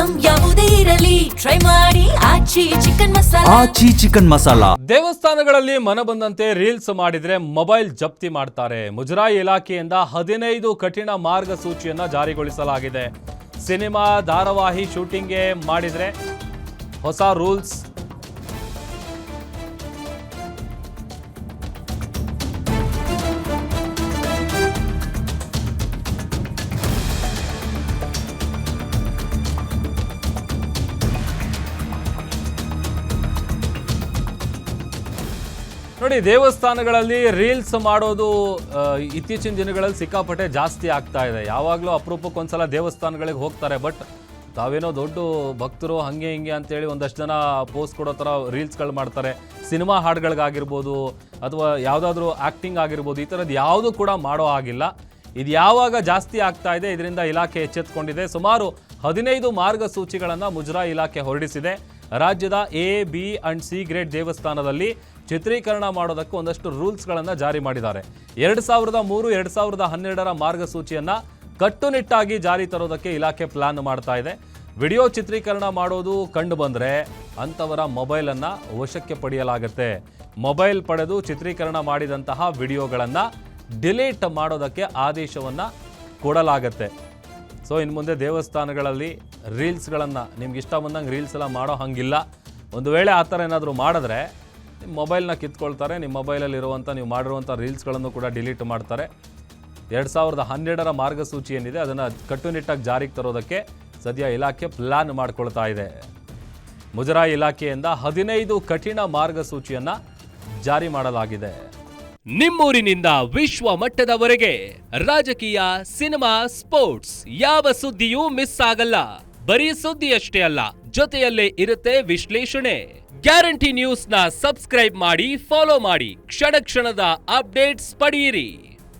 Item ಯಾವುದೇ ಇರಲಿ try ಮಾಡಿ ಆಚಿ ಚಿಕನ್ ಮಸಾಲಾ. ದೇವಸ್ಥಾನಗಳಲ್ಲಿ ಮನಬಂದಂತೆ ರೀಲ್ಸ್ ಮಾಡಿದ್ರೆ ಮೊಬೈಲ್ ಜಪ್ತಿ ಮಾಡ್ತಾರೆ. ಮುಜರಾಯಿ ಇಲಾಖೆಯಿಂದ 15 ಕಠಿಣ ಮಾರ್ಗಸೂಚಿಯನ್ನ ಜಾರಿಗೊಳಿಸಲಾಗಿದೆ. ಸಿನಿಮಾ ಧಾರಾವಾಹಿ ಶೂಟಿಂಗ್ಗೆ ಮಾಡಿದ್ರೆ ಹೊಸ ರೂಲ್ಸ್. ನೋಡಿ, ದೇವಸ್ಥಾನಗಳಲ್ಲಿ ರೀಲ್ಸ್ ಮಾಡೋದು ಇತ್ತೀಚಿನ ದಿನಗಳಲ್ಲಿ ಸಿಕ್ಕಾಪಟ್ಟೆ ಜಾಸ್ತಿ ಆಗ್ತಾ ಇದೆ. ಯಾವಾಗಲೂ ಅಪರೂಪಕ್ಕೊಂದ್ಸಲ ದೇವಸ್ಥಾನಗಳಿಗೆ ಹೋಗ್ತಾರೆ. ಬಟ್ ತಾವೇನೋ ದೊಡ್ಡ ಭಕ್ತರು ಹಂಗೆ ಹಿಂಗೆ ಅಂತೇಳಿ ಒಂದಷ್ಟು ಜನ ಪೋಸ್ಟ್ ಕೊಡೋ ಥರ ರೀಲ್ಸ್ಗಳು ಮಾಡ್ತಾರೆ. ಸಿನಿಮಾ ಹಾಡುಗಳಿಗಾಗಿರ್ಬೋದು ಅಥವಾ ಯಾವುದಾದ್ರೂ ಆ್ಯಕ್ಟಿಂಗ್ ಆಗಿರ್ಬೋದು, ಈ ಥರದ್ದು ಯಾವುದೂ ಕೂಡ ಮಾಡೋ ಆಗಿಲ್ಲ. ಇದು ಯಾವಾಗ ಜಾಸ್ತಿ ಆಗ್ತಾ ಇದೆ, ಇದರಿಂದ ಇಲಾಖೆ ಎಚ್ಚೆತ್ತುಕೊಂಡಿದೆ. ಸುಮಾರು 15 ಮಾರ್ಗಸೂಚಿಗಳನ್ನು ಮುಜರಾಯಿ ಇಲಾಖೆ ಹೊರಡಿಸಿದೆ. ರಾಜ್ಯದ A, B and C grade ದೇವಸ್ಥಾನದಲ್ಲಿ ಚಿತ್ರೀಕರಣ ಮಾಡೋದಕ್ಕೆ ಒಂದಷ್ಟು ರೂಲ್ಸ್ಗಳನ್ನು ಜಾರಿ ಮಾಡಿದ್ದಾರೆ. 2003, 2012ರ ಮಾರ್ಗಸೂಚಿಯನ್ನು ಕಟ್ಟುನಿಟ್ಟಾಗಿ ಜಾರಿ ತರೋದಕ್ಕೆ ಇಲಾಖೆ ಪ್ಲಾನ್ ಮಾಡ್ತಾ ಇದೆ. ವಿಡಿಯೋ ಚಿತ್ರೀಕರಣ ಮಾಡೋದು ಕಂಡು ಬಂದರೆ ಅಂಥವರ ಮೊಬೈಲನ್ನು ವಶಕ್ಕೆ ಪಡೆಯಲಾಗುತ್ತೆ. ಮೊಬೈಲ್ ಪಡೆದು ಚಿತ್ರೀಕರಣ ಮಾಡಿದಂತಹ ವಿಡಿಯೋಗಳನ್ನು ಡಿಲೀಟ್ ಮಾಡೋದಕ್ಕೆ ಆದೇಶವನ್ನು ಕೊಡಲಾಗತ್ತೆ. ಸೊ ಇನ್ನು ಮುಂದೆ ದೇವಸ್ಥಾನಗಳಲ್ಲಿ ರೀಲ್ಸ್ಗಳನ್ನು ನಿಮ್ಗೆ ಇಷ್ಟ ಬಂದಂಗೆ ರೀಲ್ಸ್ ಎಲ್ಲ ಮಾಡೋ ಹಂಗಿಲ್ಲ. ಒಂದು ವೇಳೆ ಆ ಥರ ಏನಾದರೂ ಮಾಡಿದ್ರೆ ನಿಮ್ಮ ಮೊಬೈಲ್ನ ಕಿತ್ಕೊಳ್ತಾರೆ. ನಿಮ್ಮ ಮೊಬೈಲಲ್ಲಿರುವಂಥ ನೀವು ಮಾಡಿರುವಂಥ ರೀಲ್ಸ್ಗಳನ್ನು ಕೂಡ ಡಿಲೀಟ್ ಮಾಡ್ತಾರೆ. 2012ರ ಮಾರ್ಗಸೂಚಿ ಏನಿದೆ ಅದನ್ನು ಕಟ್ಟುನಿಟ್ಟಾಗಿ ಜಾರಿಗೆ ತರೋದಕ್ಕೆ ಸದ್ಯ ಇಲಾಖೆ ಪ್ಲಾನ್ ಮಾಡ್ಕೊಳ್ತಾ ಇದೆ. ಮುಜರಾಯಿ ಇಲಾಖೆಯಿಂದ 15 ಕಠಿಣ ಮಾರ್ಗಸೂಚಿಯನ್ನು ಜಾರಿ ಮಾಡಲಾಗಿದೆ. ನಿಮ್ಮೂರಿನಿಂದ ವಿಶ್ವ ಮಟ್ಟದವರೆಗೆ ರಾಜಕೀಯ, ಸಿನಿಮಾ, ಸ್ಪೋರ್ಟ್ಸ್ ಯಾವ ಸುದ್ದಿಯೂ ಮಿಸ್ ಆಗಲ್ಲ. ಬರೀ ಸುದ್ದಿಯಷ್ಟೇ ಅಲ್ಲ, ಜೊತೆಯಲ್ಲೇ ಇರುತ್ತೆ ವಿಶ್ಲೇಷಣೆ. ಗ್ಯಾರಂಟಿ ನ್ಯೂಸ್ನ ಸಬ್ಸ್ಕ್ರೈಬ್ ಮಾಡಿ, ಫಾಲೋ ಮಾಡಿ, ಕ್ಷಣ ಕ್ಷಣದ ಅಪ್ಡೇಟ್ಸ್ ಪಡೆಯಿರಿ.